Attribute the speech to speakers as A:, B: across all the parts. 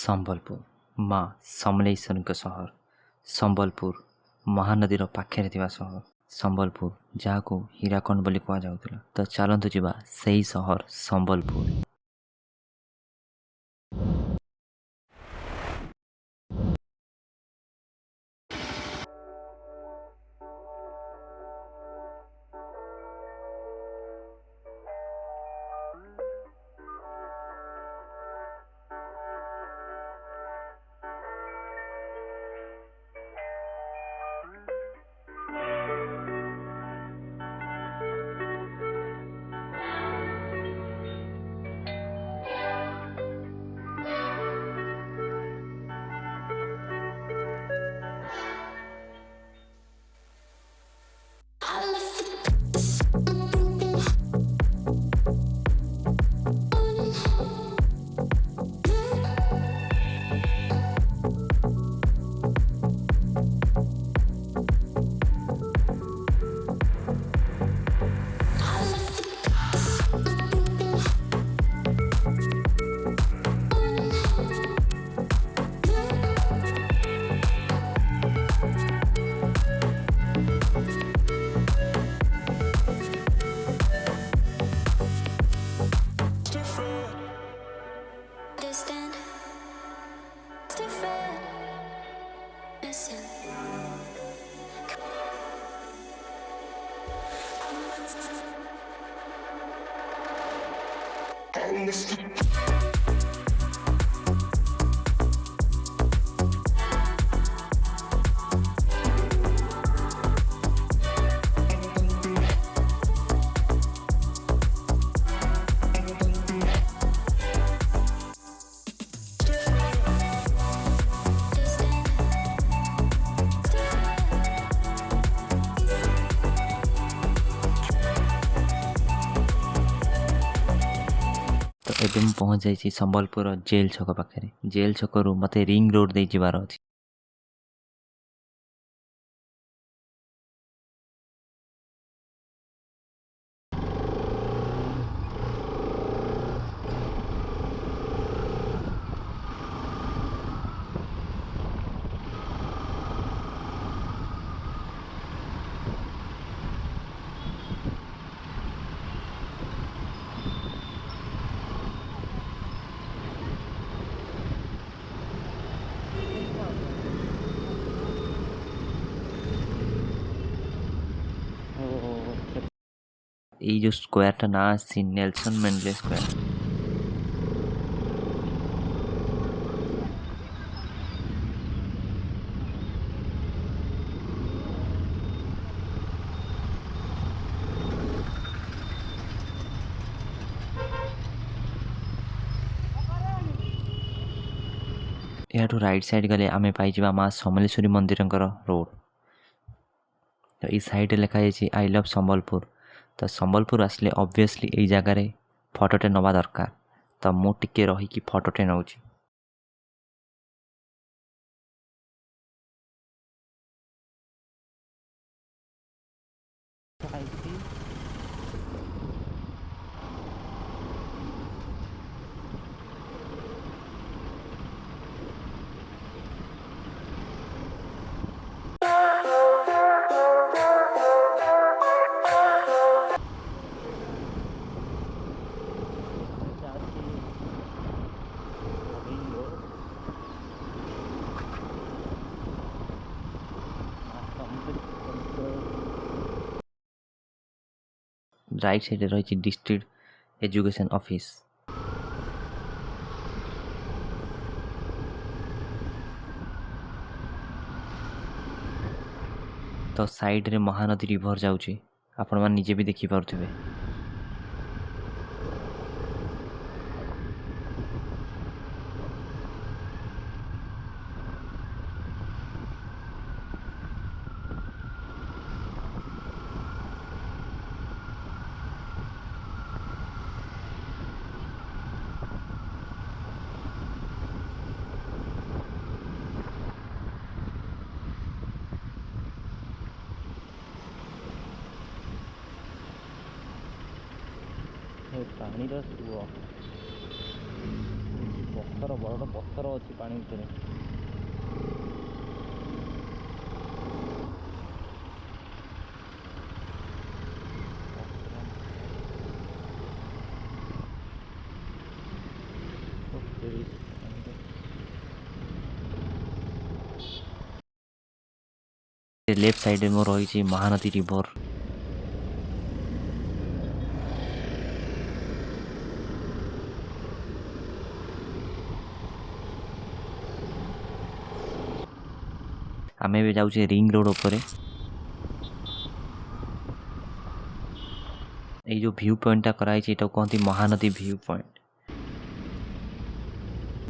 A: ସମ୍ବଲପୁର ମା ସମଲେଶ୍ୱରୀଙ୍କ ସହର। ସମ୍ବଲପୁର ମହାନଦୀର ପାଖରେ ଥିବା ସହର। ସମ୍ବଲପୁର ଯାହାକୁ ହୀରାଖଣ୍ଡ ବୋଲି କୁହାଯାଉଥିଲା। ତ ଚାଲନ୍ତୁ ଯିବା ସେହି ସହର ସମ୍ବଲପୁର। ଏବେ ମୁଁ ପହଞ୍ଚି ଯାଇଛି ସମ୍ବଲପୁର ଜେଲ୍ ଛକ ପାଖରେ। ଜେଲ୍ ଛକରୁ ମୋତେ ରିଙ୍ଗ ରୋଡ଼ ଦେଇ ଯିବାର ଅଛି। এই যে স্কোয়ারটা না আসছি নেলসন ম্যান্ডেলা স্কোয়ার। ଏହାଠୁ ରାଇଟ୍ ସାଇଡ଼୍ ଗଲେ ଆମେ ପାଇଯିବା ମା ସମଲେଶ୍ୱରୀ ମନ୍ଦିରଙ୍କର ରୋଡ଼। ତ ଏଇ ସାଇଡ଼୍ରେ ଲେଖା ଯାଇଛି ଆଇ ଲଭ୍ ସମ୍ବଲପୁର। ତ ସମ୍ବଲପୁର ଆସିଲେ ଅବଭିୟସଲି ଏଇ ଜାଗାରେ ଫଟୋଟେ ନେବା ଦରକାର। ତ ମୁଁ ଟିକେ ରହିକି ଫଟୋଟେ ନେଉଛି। ରାଇଟ୍ ସାଇଡ଼୍ରେ ରହିଛି ଡିଷ୍ଟ୍ରିକ୍ଟ ଏଜୁକେସନ୍ ଅଫିସ୍। ତ ସାଇଡ଼୍ରେ ମହାନଦୀ ରିଭର ଯାଉଛି, ଆପଣମାନେ ନିଜେ ବି ଦେଖିପାରୁଥିବେ। ପାଣିର ସୁଅ ପଥର ବଡ଼ ପଥର ଅଛି ପାଣି ଭିତରେ। लेफ्ट साइड में रही महानदी रिवर। आम भी जाऊे रिंग रोड उपरे। ये जो व्यू पॉइंटा कराई कहते Mahanadi view point.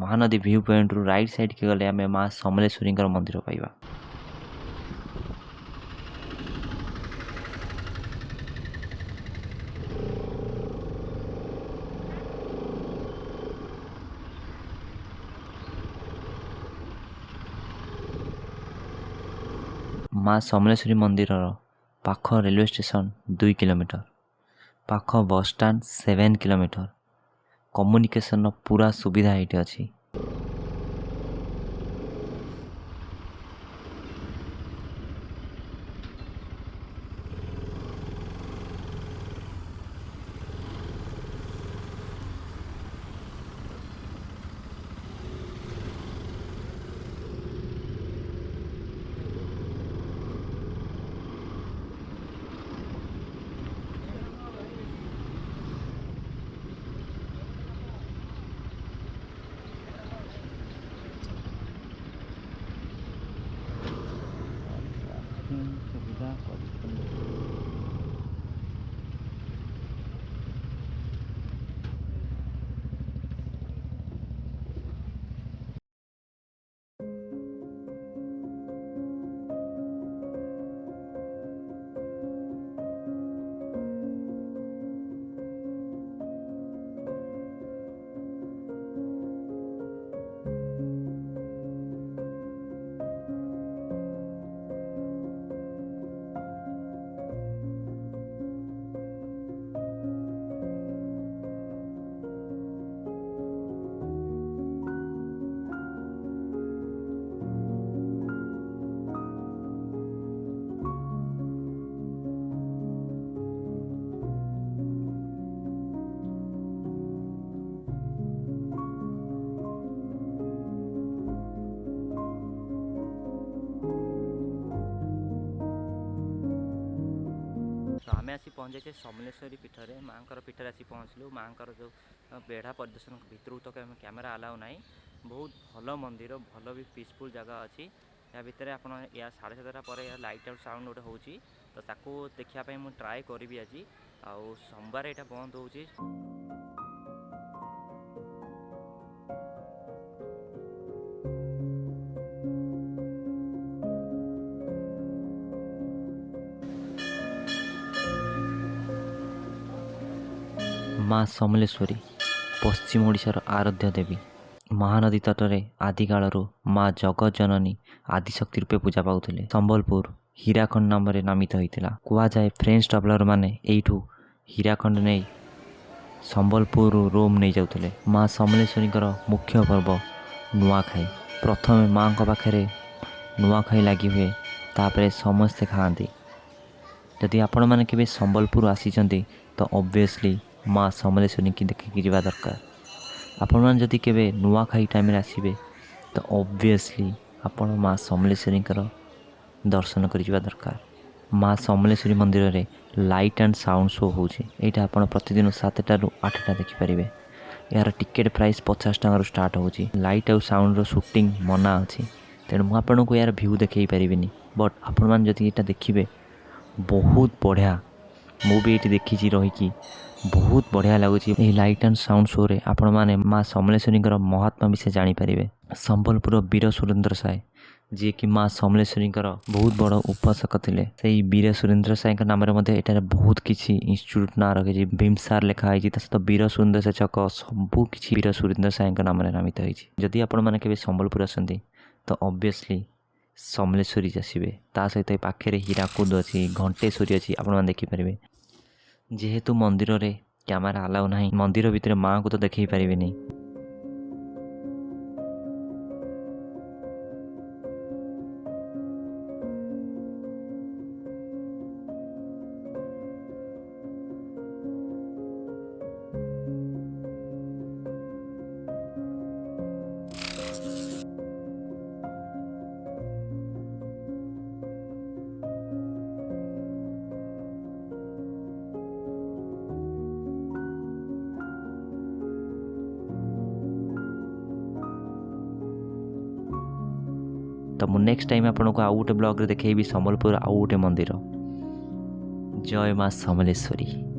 A: Mahanadi view point रु राइट साइड के गले आम माँ समलेश्वरी मंदिर पाइबा। माँ समलेश्वरी मंदिर पाख रेलवे स्टेशन 2 किलोमीटर, पाख बस स्टैंड 7 किलोमीटर, कम्युनिकेशन पूरा सुविधा ये अच्छी। सुविधा तो आम आसी पहुँचे समलेश्वरी पीठरे माँ पीठर आसी पहुँचलु। माँ जो बेढ़ा परिदर्शन भितर तो कैमेरा अलाउ ना। बहुत भल मंदिर, भल भी पीसफुल जगह अच्छी। या भितर आप 7:30 पर लाइट आउट साउंड गोटे हो तो ताकू देखापी मुझे ट्राए करी आज। आउ सोमवार यहाँ बंद हो। माँ समलेश्वरी पश्चिम ओडिशार आराध्य देवी। महानदी तटरे आदिकालू माँ जगत जननी आदिशक्ति रूपे पूजा पाउथिले। संबलपुर हीराखंड नाम नामित होता। कहुए फ्रेंच ट्रावेलर माने एठू हीराखंड नहीं संबलपुर रोम नहीं जाउथिले। माँ समलेश्वरी मुख्य पर्व नुआखाई। प्रथम माँ पाखे नुआखाई लगी हुए, तापर समस्ते खाती। जदि आपण मैंने केवे संबलपुर आसीचंती तो ऑब्वियसली माँ समलेश्वरी की देखिकी जावा दरकार। आपण मैंने जदि केवे नुआखाई टाइम आसबे तो ऑब्वियसली आपण माँ समलेश्वरी दर्शन कर दरकार। माँ समलेश्वरी मंदिर में लाइट एंड साउंड शो होची। एटा आपण प्रतिदिन 7टा ରୁ 8टा देखिपारे। यार टिकेट प्राइस 50 टंका स्टार्ट होची। लाइट और साउंड रो शूटिंग मना अच्छी, तेणु मुझे आपन को यार व्यू देखई पारिबिनी। बट आपण मैंने जदि एटा देखिबे बहुत बढ़िया। मु भी ये देखी रहीकि बहुत बढ़िया लगुच। लाइट एंड साउंड शो रे आपण मैंने माँ समलेश्वरी महात्मा विषय जानीपारे। संबलपुर वीर सुरेंद्र साय जी कि माँ समलेश्वरी बहुत बड़ उपासक थे। से वीर सुरेंद्र साय नाम एटार बहुत किसी इंस्टीट्यूट ना रखी। भीमसार लिखाई सहित वीर सुरेंद्र साय छक सबू किसी वीर सुरेंद्र साय नाम नामित होती। जदि आपण मैंने केवे संबलपुर आसती तो ऑब्वियसली समलेश्वरी आसबे। ता सहित पाखे हीराकुद अच्छी, घंटेश्वरी अच्छी, आपण देखिपारे। जेहेतु मंदिर रे कैमरा अलाउ ना, मंदिर भितर माँ को तो देखई पारे नहीं। तो मुझे नेक्स्ट टाइम आपको आउ गोटे ब्लॉग देखी सम्बलपुर आउ गोटे मंदिर। जय माँ समलेश्वरी।